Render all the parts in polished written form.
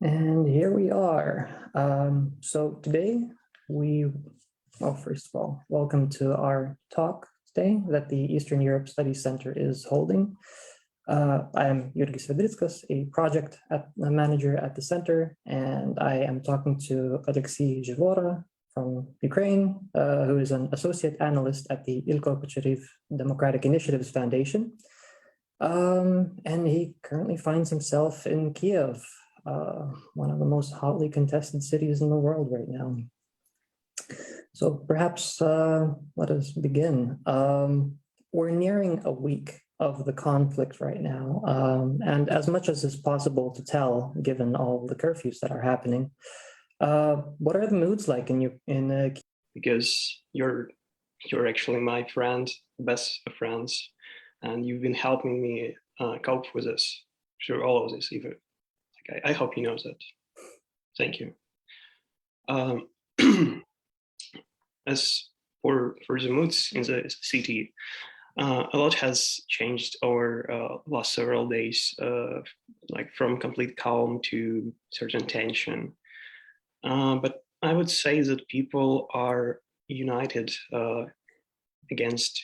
And here we are. So today first of all, welcome to our talk today that the Eastern Europe Studies Center is holding. I am Jurgis Vedrickas, a project manager at the center, and I am talking to Olexiy Zhivora from Ukraine, who is an associate analyst at the Ilko Kucheriv Democratic Initiatives Foundation. And he currently finds himself in Kijeve, one of the most hotly contested cities in the world right now. So perhaps let us begin. We're nearing a week of the conflict right now, and as much as is possible to tell, given all the curfews that are happening, what are the moods like in because you're actually my friend, best of friends, and you've been helping me cope with this through all of this. Even I hope you know that. Thank you. As for the moods in the city, a lot has changed over last several days, like from complete calm to certain tension. But I would say that people are united against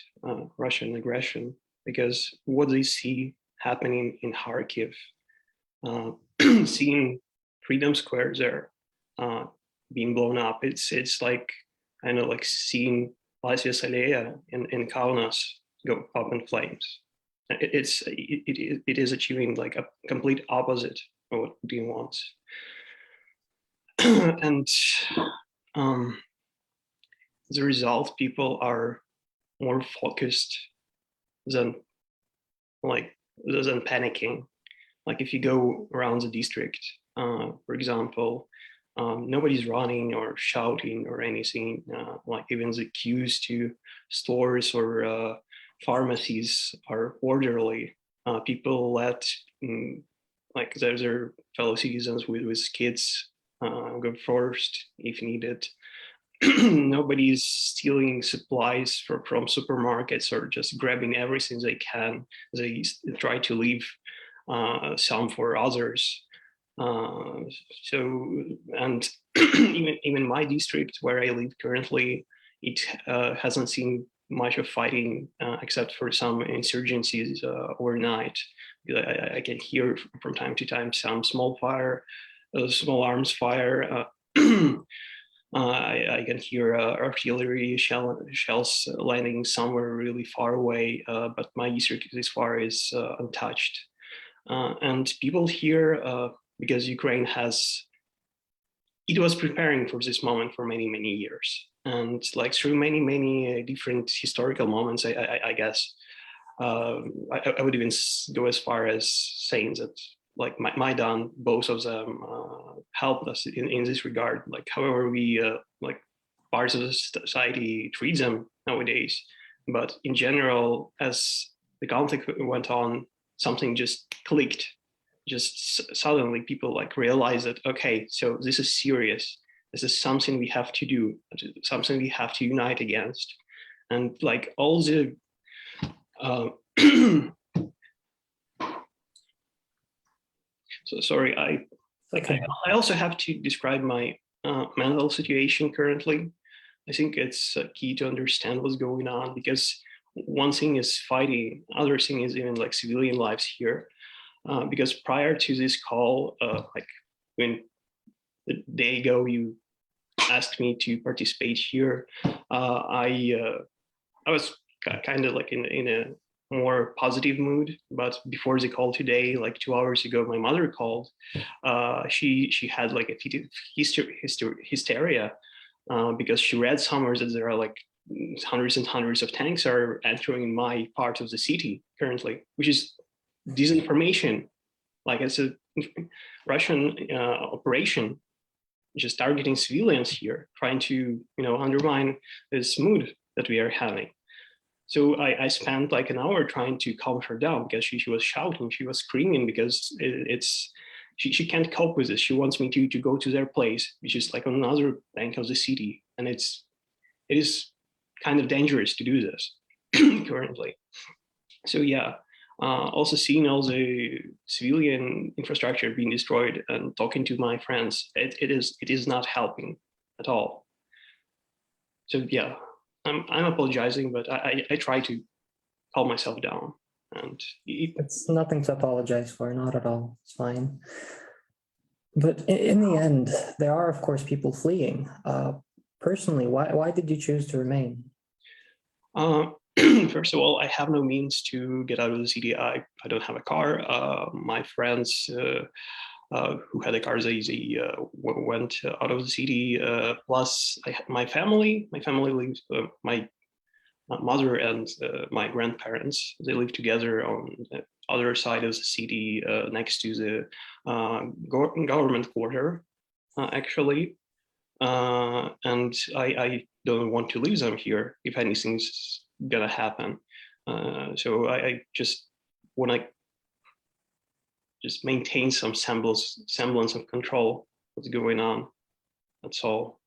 Russian aggression, because what they see happening in Kharkiv, seeing Freedom Square there being blown up, it's like kind of like seeing Rusijos in Kaunas go up in flames. It is achieving like a complete opposite of what Putin wants. And as a result, people are more focused than panicking. Like if you go around the district, for example, nobody's running or shouting or anything. Like even the queues to stores or pharmacies are orderly. People let like their fellow citizens with kids go first if needed. Nobody's stealing supplies from supermarkets or just grabbing everything they can. They try to leave some for others. And even my district where I live currently, it hasn't seen much of fighting except for some insurgencies overnight. I can hear from time to time some small arms fire. I can hear artillery shells landing somewhere really far away, but my district this far is untouched. And people here, because Ukraine was preparing for this moment for many, many years. And like through many different historical moments, I guess, I would even go as far as saying that like Maidan, both of them helped us in this regard. Like however we like parts of the society treat them nowadays. But in general, as the conflict went on, something just clicked. Just suddenly people like realize that, okay, so this is serious. This is something we have to do, something we have to unite against. And like all the so sorry, I also have to describe my mental situation currently. I think it's key to understand what's going on, because one thing is fighting, other thing is even like civilian lives here. Because prior to this call, like when the day ago you asked me to participate here, I was kind of like in a more positive mood. But before the call today, like 2 hours ago, my mother called. She had like a hysteria because she read somewhere that there are like hundreds and hundreds of tanks are entering my part of the city currently, which is disinformation. Like it's a Russian operation just targeting civilians here, trying to undermine this mood that we are having. So I spent like an hour trying to calm her down, because she was shouting, she was screaming, because she can't cope with this. She wants me to go to their place, which is like on another bank of the city, and it is kind of dangerous to do this currently. So yeah, Also seeing all the civilian infrastructure being destroyed and talking to my friends, it is not helping at all. So yeah, I'm apologizing, but I try to calm myself down. And it's nothing to apologize for, not at all. It's fine. But in the end, there are, of course, people fleeing. Personally, why did you choose to remain? First of all, I have no means to get out of the city. I don't have a car. My friends who had a car, they went out of the city. Plus, my family lives, my mother and my grandparents, they live together on the other side of the city, next to the government quarter, actually. And I don't want to leave them here if anything's gonna happen. So I just want to just maintain some semblance of control what's going on. That's all.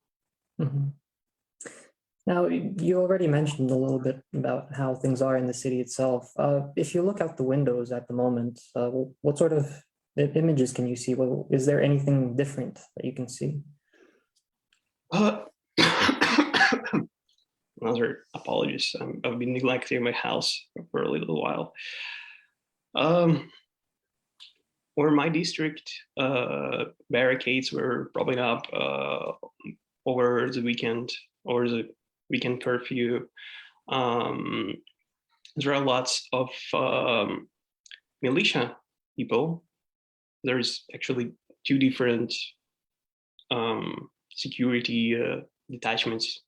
Mm-hmm. Now, you already mentioned a little bit about how things are in the city itself. If you look out the windows at the moment, what sort of images can you see? Well, is there anything different that you can see? Another apologies. I've been neglecting my house for a little while. Where my district, barricades were propping up over the weekend or the weekend curfew. There are lots of militia people. There's actually two different security detachments.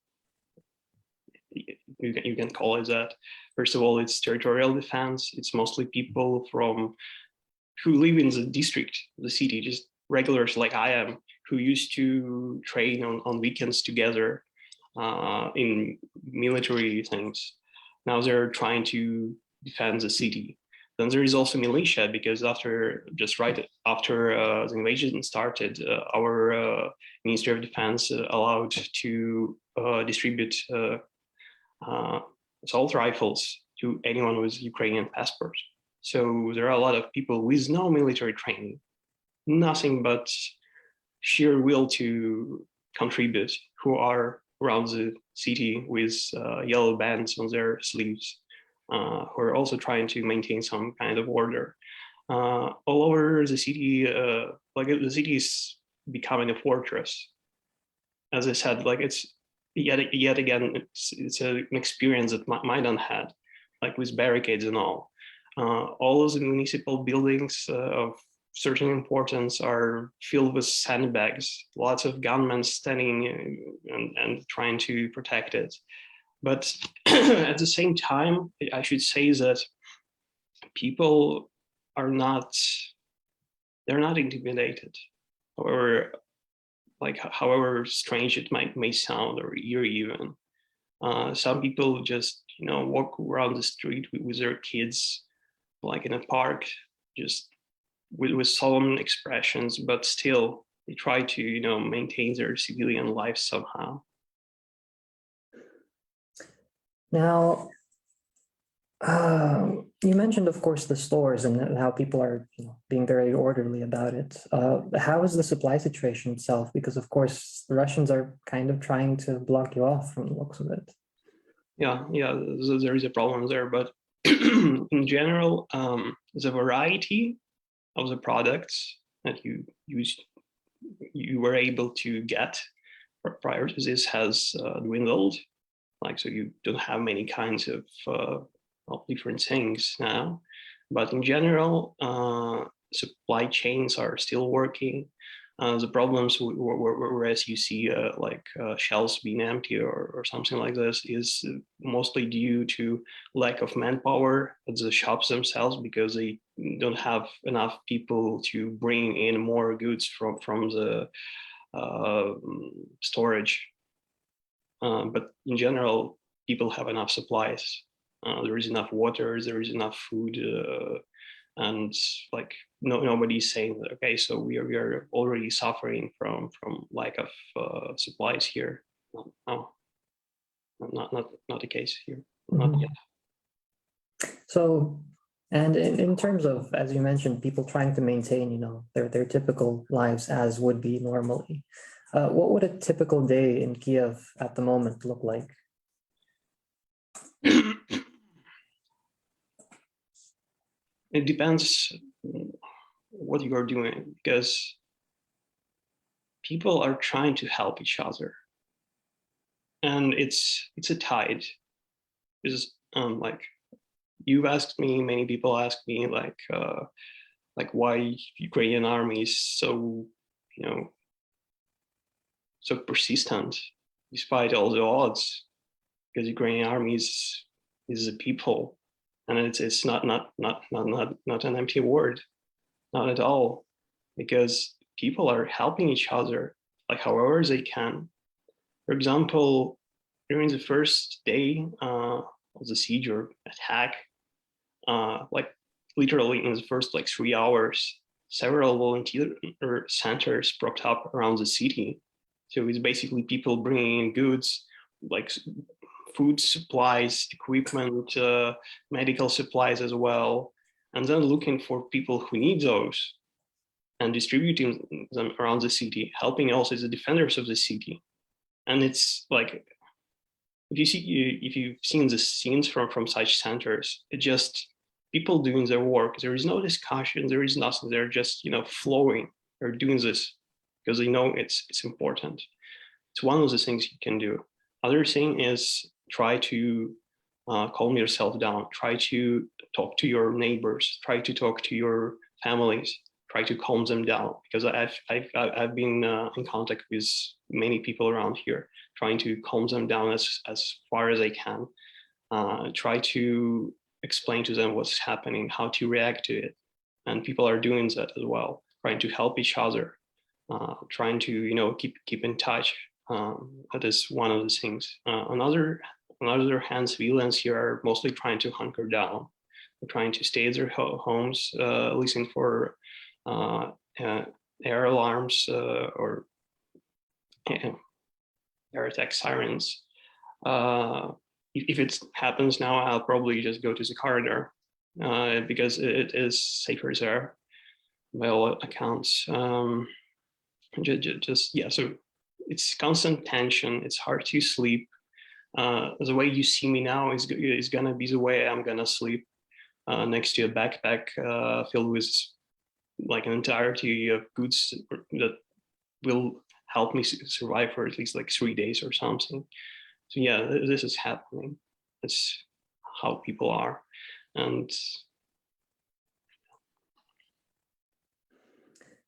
You can call it that. First of all, it's territorial defense. It's mostly people who live in the district, the city, just regulars like I am, who used to train on weekends together in military things. Now they're trying to defend the city. Then there is also militia, because right after the invasion started, our Ministry of Defense allowed to distribute assault rifles to anyone with Ukrainian passport. So there are a lot of people with no military training, nothing but sheer will to contribute, who are around the city with yellow bands on their sleeves, who are also trying to maintain some kind of order. All over the city, like the city is becoming a fortress. As I said, like it's yet again, it's an experience that Maidan had, like with barricades and all. All of the municipal buildings of certain importance are filled with sandbags, lots of gunmen standing and trying to protect it. But at the same time, I should say that people are not, they're not intimidated, or like however strange it may sound, or eerie even. Some people just, walk around the street with their kids, like in a park, just with solemn expressions, but still they try to, maintain their civilian life somehow. Now, you mentioned, of course, the stores and how people are being very orderly about it. How is the supply situation itself? Because, of course, the Russians are kind of trying to block you off from the looks of it. Yeah, there is a problem there. But in general, the variety of the products that you were able to get prior to this has dwindled. Like, so you don't have many kinds of different things now. But in general, supply chains are still working. The problems whereas you see shelves being empty or something like this is mostly due to lack of manpower at the shops themselves, because they don't have enough people to bring in more goods from the storage. But in general, people have enough supplies. There is enough water, there is enough food, and like nobody's saying that, okay, so we are already suffering from lack of supplies here. No, not the case here. Not yet. So And in terms of, as you mentioned, people trying to maintain, their typical lives as would be normally, what would a typical day in Kiev at the moment look like? It depends what you are doing, because people are trying to help each other, and it's a tide. Is like you've asked me, many people ask me, like why Ukrainian army is so so persistent despite all the odds, because Ukrainian army is a people, and it's not an empty word, not at all, because people are helping each other like however they can. For example, during the first day of the siege or attack, like literally in the first 3 hours, several volunteer centers propped up around the city. So it's basically people bringing in goods like food supplies, equipment, medical supplies as well, and then looking for people who need those and distributing them around the city, helping also the defenders of the city. And it's like, if you've seen the scenes from such centers, it's just people doing their work. There is no discussion, there is nothing. They're just flowing. They're doing this because they know it's important. It's one of the things you can do. Other thing is try to calm yourself down. Try to talk to your neighbors. Try to talk to your families. Try to calm them down, because I've been in contact with many people around here, trying to calm them down as far as I can. Try to explain to them what's happening, how to react to it, and people are doing that as well. Trying to help each other, trying to keep in touch. That is one of the things. On the other hand, civilians here are mostly trying to hunker down. They're trying to stay at their homes, listening for air alarms or air attack sirens. If it happens now, I'll probably just go to the corridor because it is safer there by all accounts. So it's constant tension. It's hard to sleep. The way you see me now is gonna be the way I'm gonna sleep, next to a backpack filled with like an entirety of goods that will help me survive for at least 3 days or something. So yeah, this is happening. That's how people are. And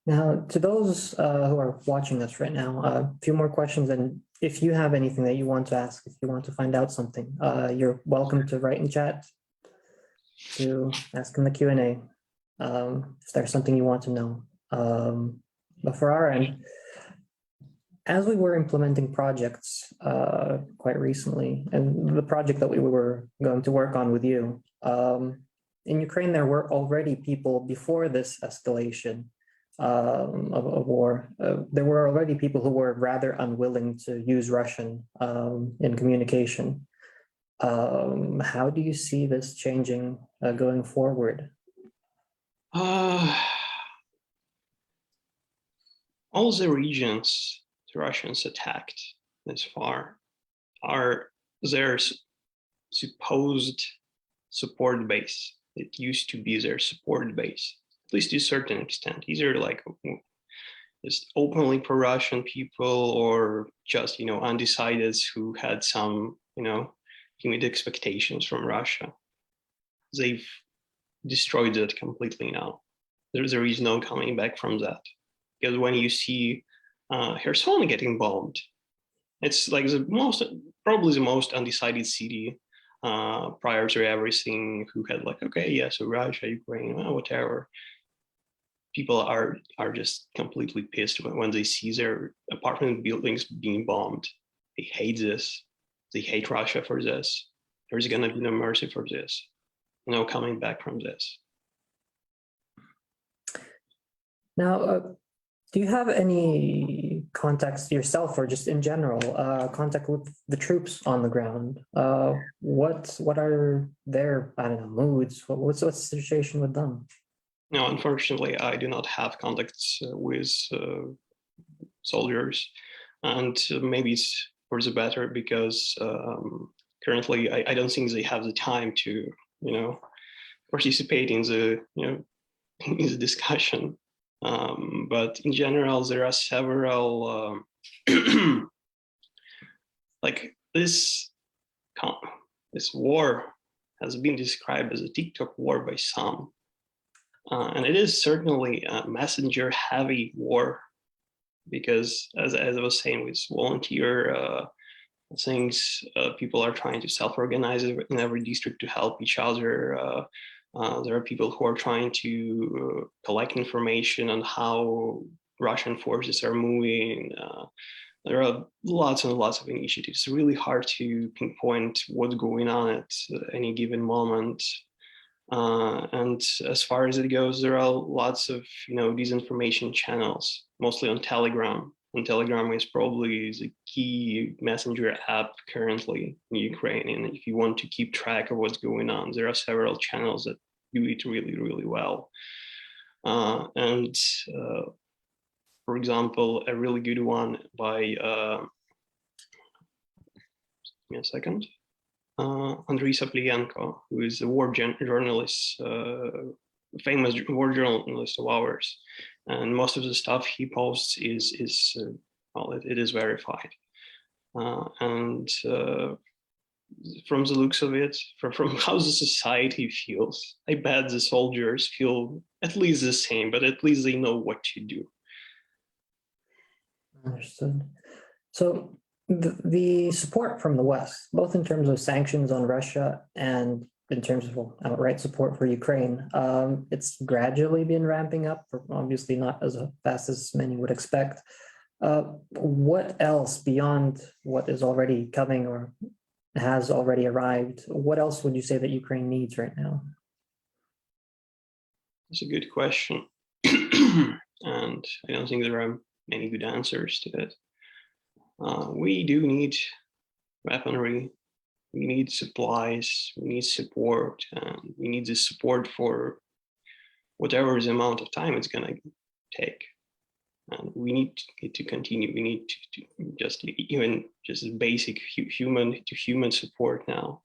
now, to those who are watching us right now, a few more questions. And if you have anything that you want to ask, if you want to find out something, you're welcome to write in chat, to ask in the Q&A, if there's something you want to know. But for our end, as we were implementing projects quite recently, and the project that we were going to work on with you, in Ukraine, there were already people before this escalation of war. There were already people who were rather unwilling to use Russian in communication. How do you see this changing going forward? All the regions the Russians attacked this far are their supposed support base. It used to be their support base, at least to a certain extent. These are just openly pro-Russian people, or just undecideds who had some timid expectations from Russia. They've destroyed it completely now. There is no coming back from that. Because when you see Kherson getting bombed, it's like probably the most undecided city prior to everything, who had so Russia, Ukraine, whatever. People are just completely pissed when they see their apartment buildings being bombed. They hate this. They hate Russia for this. There's gonna be no mercy for this. No coming back from this. Now, Do you have any contacts yourself or just in general, contact with the troops on the ground? What are their, I don't know, moods? What's the situation with them? No, unfortunately, I do not have contacts with soldiers, and maybe it's for the better because currently I don't think they have the time to, participate in the, in the discussion. But in general, there are several, like this war has been described as a TikTok war by some. And it is certainly a messenger-heavy war because, as I was saying, with volunteer things, people are trying to self-organize in every district to help each other. There are people who are trying to collect information on how Russian forces are moving. There are lots and lots of initiatives. It's really hard to pinpoint what's going on at any given moment. And as far as it goes, there are lots of disinformation channels, mostly on Telegram. And Telegram is probably the key messenger app currently in Ukraine. And if you want to keep track of what's going on, there are several channels that do it really, really well. For example, a really good one by give me a second. Andriy, who is a war journalist, famous war journalist of ours, and most of the stuff he posts is well, it is verified, and from the looks of it, from how the society feels, I bet the soldiers feel at least the same, but at least they know what to do. Understood. So the support from the West, both in terms of sanctions on Russia and in terms of outright support for Ukraine, it's gradually been ramping up, obviously not as fast as many would expect. What else beyond what is already coming or has already arrived? What else would you say that Ukraine needs right now? That's a good question. And I don't think there are many good answers to it. We do need weaponry, we need supplies, we need support, and we need the support for whatever the amount of time it's going to take. And we need it to continue. We need to just even just basic human support now,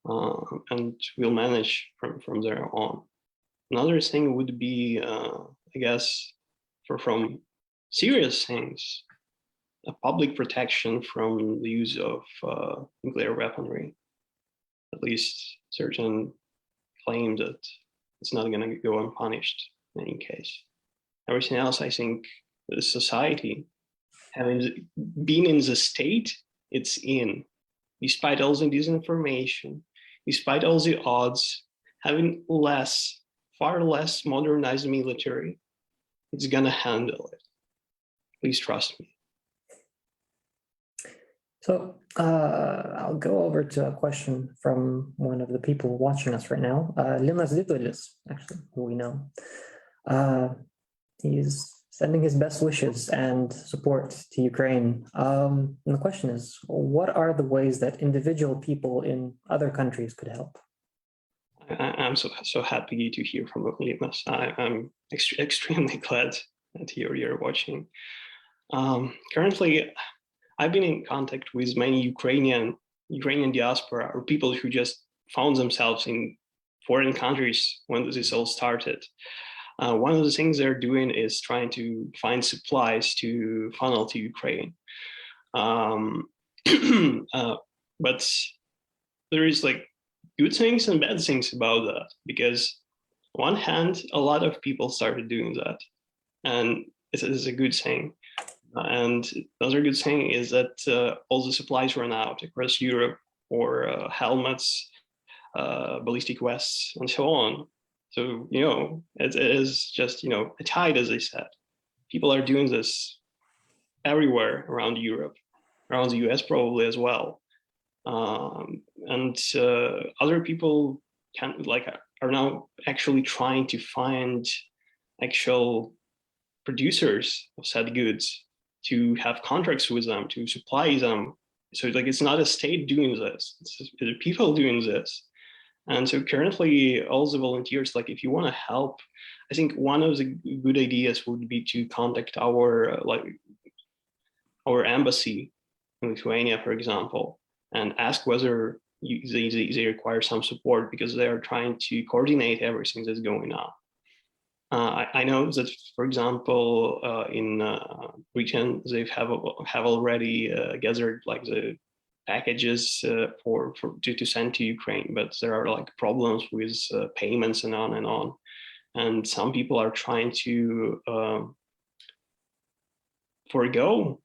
and we'll manage from there on. Another thing would be, I guess, from serious things, a public protection from the use of nuclear weaponry. At least certain claim that it's not going to go unpunished in any case. Everything else, I think, the society, having been in the state it's in, despite all the disinformation, despite all the odds, having far less modernized military, it's going to handle it. Please trust me. So I'll go over to a question from one of the people watching us right now, Linas Ditulis, actually, who we know. He's sending his best wishes and support to Ukraine. And the question is, what are the ways that individual people in other countries could help? I'm so happy to hear from Linas. I'm extremely glad that you're watching. Currently, I've been in contact with many Ukrainian diaspora or people who just found themselves in foreign countries when this all started. One of the things they're doing is trying to find supplies to funnel to Ukraine. But there is like good things and bad things about that, because on one hand, a lot of people started doing that, and it is a good thing. And another good thing is that all the supplies run out across Europe for helmets, ballistic vests, and so on. So, it is just, a tide, as I said. People are doing this everywhere around Europe, around the US probably as well. And other people are now actually trying to find actual producers of said goods, to have contracts with them, to supply them. So like it's not a state doing this, it's the people doing this. And so currently all the volunteers, like if you want to help, I think one of the good ideas would be to contact our embassy in Lithuania, for example, and ask whether they require some support, because they are trying to coordinate everything that's going on. I know that, for example, in Britain, they have already gathered like the packages to send to Ukraine, but there are like problems with payments and on and on. And some people are trying to forego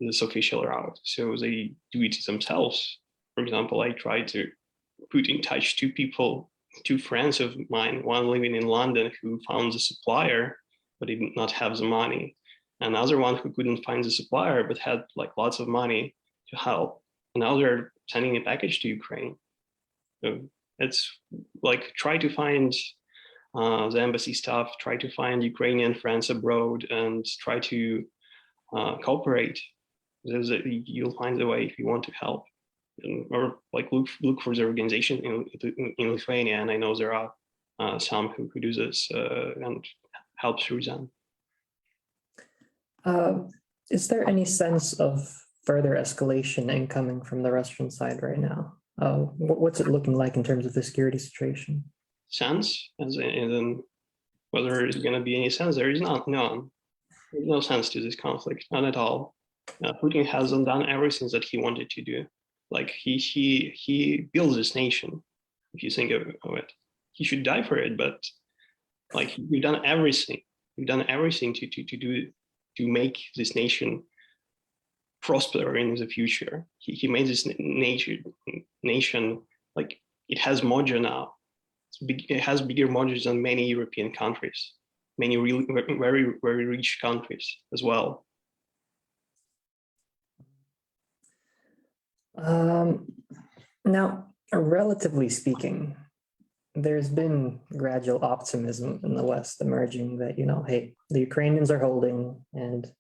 this official route, so they do it themselves. For example, I tried to put in touch two friends of mine, one living in London who found the supplier, but he did not have the money. Another one who couldn't find the supplier, but had like lots of money to help. And now they're sending a package to Ukraine. So it's like, try to find the embassy staff, try to find Ukrainian friends abroad, and try to cooperate. You'll find the way if you want to help. Or like look for the organization in Lithuania, and I know there are some who do this and help through them. Is there any sense of further escalation incoming from the Russian side right now? What's it looking like in terms of the security situation? Sense, as in whether there's going to be any sense, there is none. There's no sense to this conflict, none at all. Putin hasn't done everything that he wanted to do. Like he builds this nation. If you think of it, he should die for it. But like you've done everything. You've done everything to make this nation prosper in the future. He made this nation like it has mojo now. It has bigger mojos than many European countries, many really very very rich countries as well. Now, relatively speaking, there's been gradual optimism in the West emerging that, hey, the Ukrainians are holding and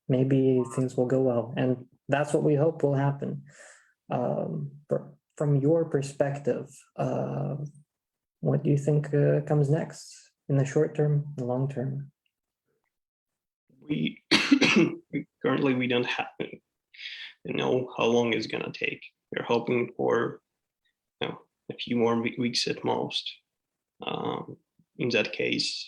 maybe things will go well. And that's what we hope will happen. From your perspective, what do you think comes next in the short term, the long term? We don't know how long it's going to take. We're hoping for a few more weeks at most. In that case,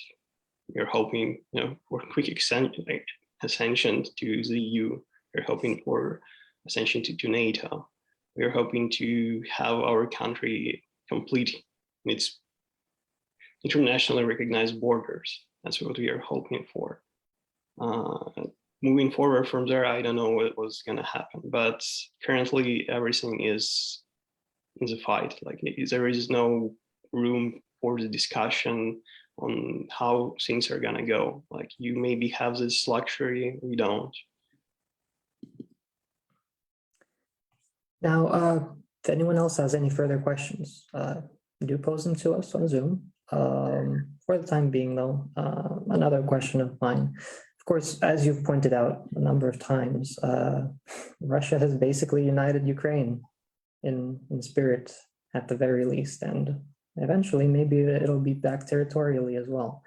we're hoping for quick ascension to the EU. We're hoping for ascension to NATO. We're hoping to have our country complete its internationally recognized borders. That's what we are hoping for. Moving forward from there, I don't know what was going to happen, but currently everything is in the fight. Like there is no room for the discussion on how things are going to go. Like you maybe have this luxury, we don't. Now, if anyone else has any further questions, do pose them to us on Zoom. For the time being, though, another question of mine. Of course, as you've pointed out a number of times, Russia has basically united Ukraine in spirit, at the very least, and eventually maybe it'll be back territorially as well.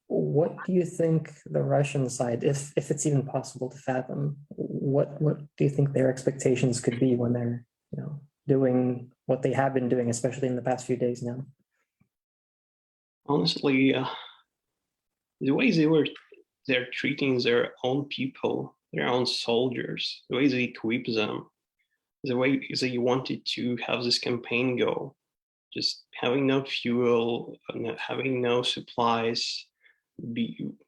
What do you think the Russian side, if it's even possible to fathom, what do you think their expectations could be when they're doing what they have been doing, especially in the past few days now? Honestly, the way they're treating their own people, their own soldiers, the way they equip them, the way they wanted to have this campaign go, just having no fuel, having no supplies,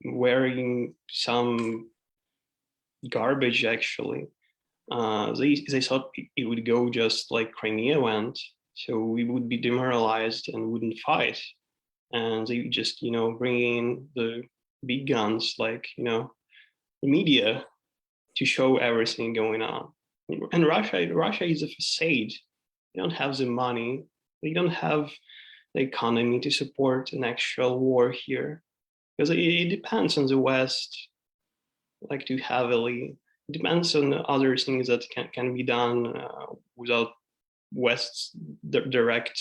wearing some garbage actually. They thought it would go just like Crimea went, so we would be demoralized and wouldn't fight. And they just, bring in the big guns like, the media to show everything going on. And Russia is a facade. They don't have the money. They don't have the economy to support an actual war here. because it depends on the West, like too heavily. It depends on other things that can be done without West's direct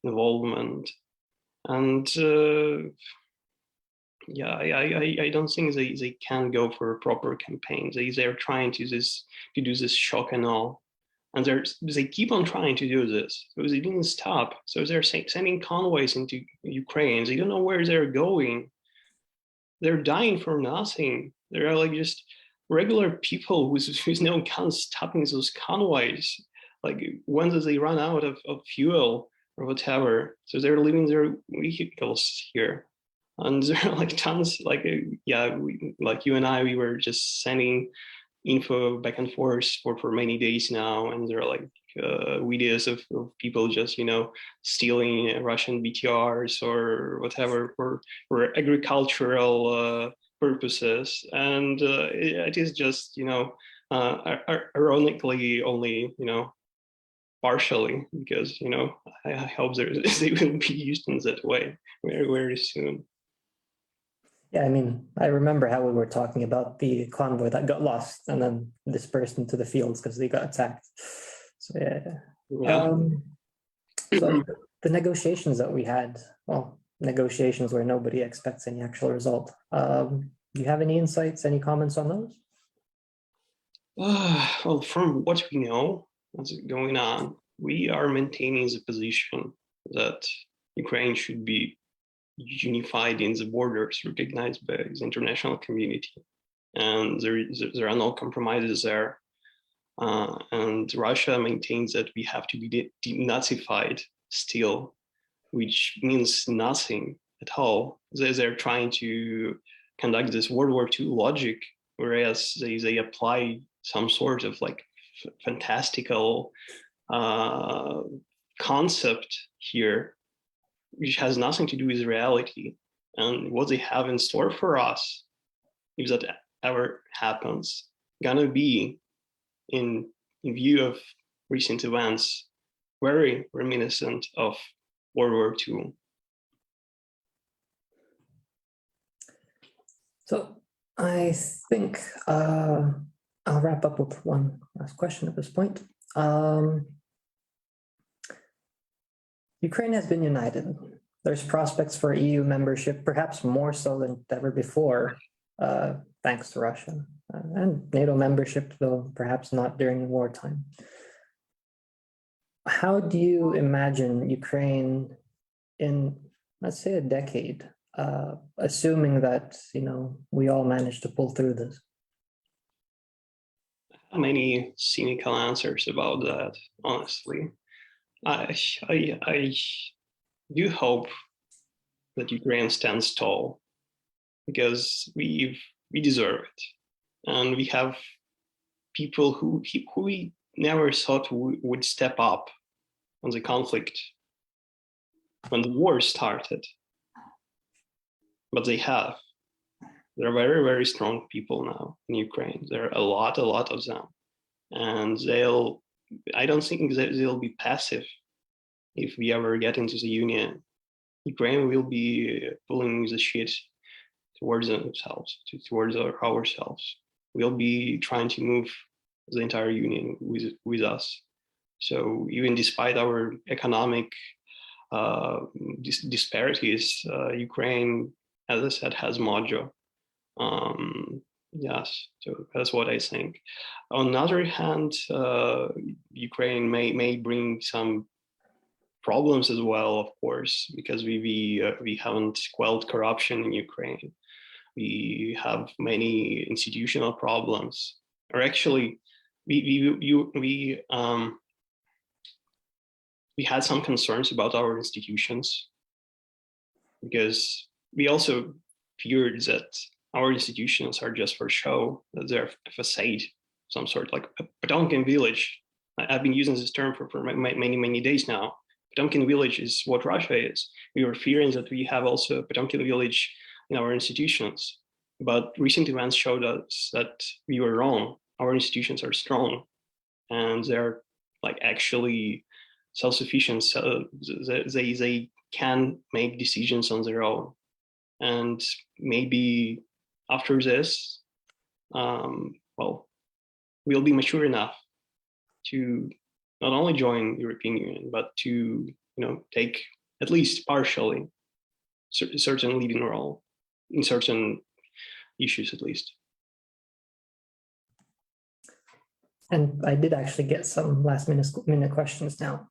involvement. And yeah, I don't think they can go for a proper campaign. They're trying to do this shock and awe, and they keep on trying to do this because they didn't stop. So they're sending convoys into Ukraine. They don't know where they're going. They're dying for nothing. They're like just regular people who's no gun stopping those convoys. Like when do they run out of fuel or whatever? So they're leaving their vehicles here. And there are like tons, like, like you and I, we were just sending info back and forth for many days now. And there are like videos of people just, stealing Russian BTRs or whatever for agricultural purposes. And it is just, ironically only, partially, because, I hope they will be used in that way very, very soon. Yeah, I mean, I remember how we were talking about the convoy that got lost and then dispersed into the fields because they got attacked. So yeah. So the negotiations that we had, well, negotiations where nobody expects any actual result. Do you have any insights, any comments on those? Well, from what we know, what's going on, we are maintaining the position that Ukraine should be unified in the borders recognized by the international community, and there are no compromises there. And Russia maintains that we have to be denazified still, which means nothing at all. They're trying to conduct this World War II logic, whereas they apply some sort of like fantastical concept here, which has nothing to do with reality. And what they have in store for us, if that ever happens, gonna be, in view of recent events, very reminiscent of World War II. So I think I'll wrap up with one last question at this point. Ukraine has been united. There's prospects for EU membership, perhaps more so than ever before, thanks to Russia, and NATO membership, though perhaps not during wartime. How do you imagine Ukraine in, let's say, a decade, assuming that, we all manage to pull through this? Many cynical answers about that, honestly. I do hope that Ukraine stands tall, because we deserve it, and we have people who we never thought would step up on the conflict when the war started, but they have. There are very, very strong people now in Ukraine. There are a lot of them, and I don't think they'll be passive if we ever get into the Union. Ukraine will be pulling the shit towards themselves, towards ourselves. We'll be trying to move the entire Union with us. So even despite our economic disparities, Ukraine, as I said, has mojo. Yes, so that's what I think. On the other hand, Ukraine may bring some problems as well, of course, because we haven't quelled corruption in Ukraine. We have many institutional problems, or actually, we had some concerns about our institutions, because we also feared that our institutions are just for show, that they're a facade, some sort, like a Potemkin village. I've been using this term for many days now. Potemkin village is what Russia is. We were fearing that we have also a Potemkin village in our institutions, but recent events showed us that we were wrong. Our institutions are strong, and they're like actually self-sufficient. So they can make decisions on their own. And maybe after this, well, we'll be mature enough to not only join the European Union, but to take at least partially certain leading role in certain issues, at least. And I did actually get some last minute questions now.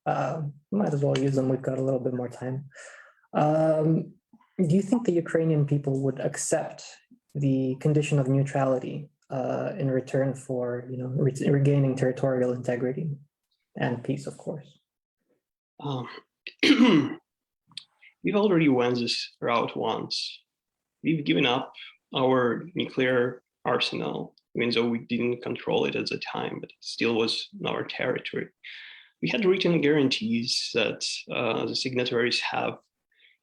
Might as well use them. We've got a little bit more time. Do you think the Ukrainian people would accept the condition of neutrality in return for regaining territorial integrity and peace, of course? We've already went this route once. We've given up our nuclear arsenal, even though we didn't control it at the time, but it still was in our territory. We had written guarantees that the signatories have,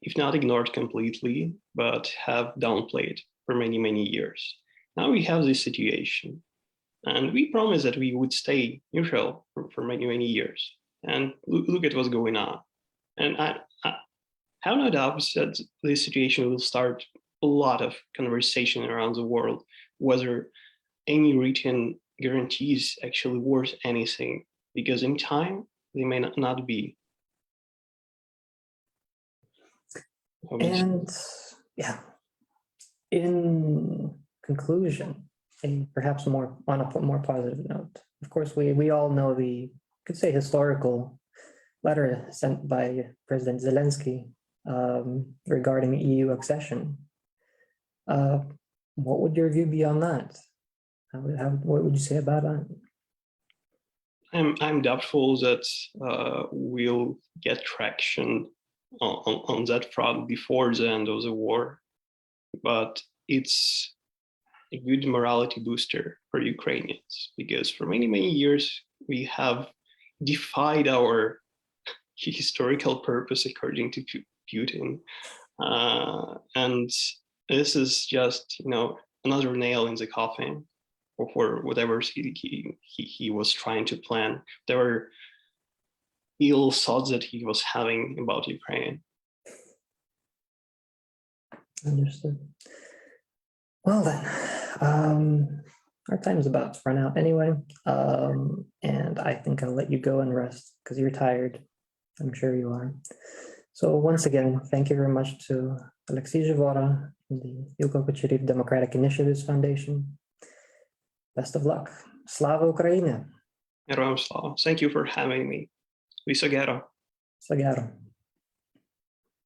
if not ignored completely, but have downplayed for many, many years. Now we have this situation, and we promised that we would stay neutral for many, many years. And look at what's going on. And I have no doubts that this situation will start a lot of conversation around the world, whether any written guarantees actually worth anything, because in time they may not be. And yeah, in conclusion, and perhaps on a more positive note, of course, we all know the, could say, historical letter sent by President Zelensky regarding EU accession. What would your view be on that? What would you say about that? I'm doubtful that we'll get traction on that front before the end of the war, but it's a good morality booster for Ukrainians, because for many, many years we have defied our historical purpose according to Putin, and this is just another nail in the coffin for whatever he was trying to plan, whatever ill thoughts that he was having about Ukraine. Understood. Well then, our time is about to run out anyway, and I think I'll let you go and rest because you're tired. I'm sure you are. So once again, thank you very much to Olexiy Zhivora from the Ilko Kucheriv Democratic Initiatives Foundation. Best of luck. Slava Ukraini! Героям слава. Thank you for having me. Viso gero. Viso gero.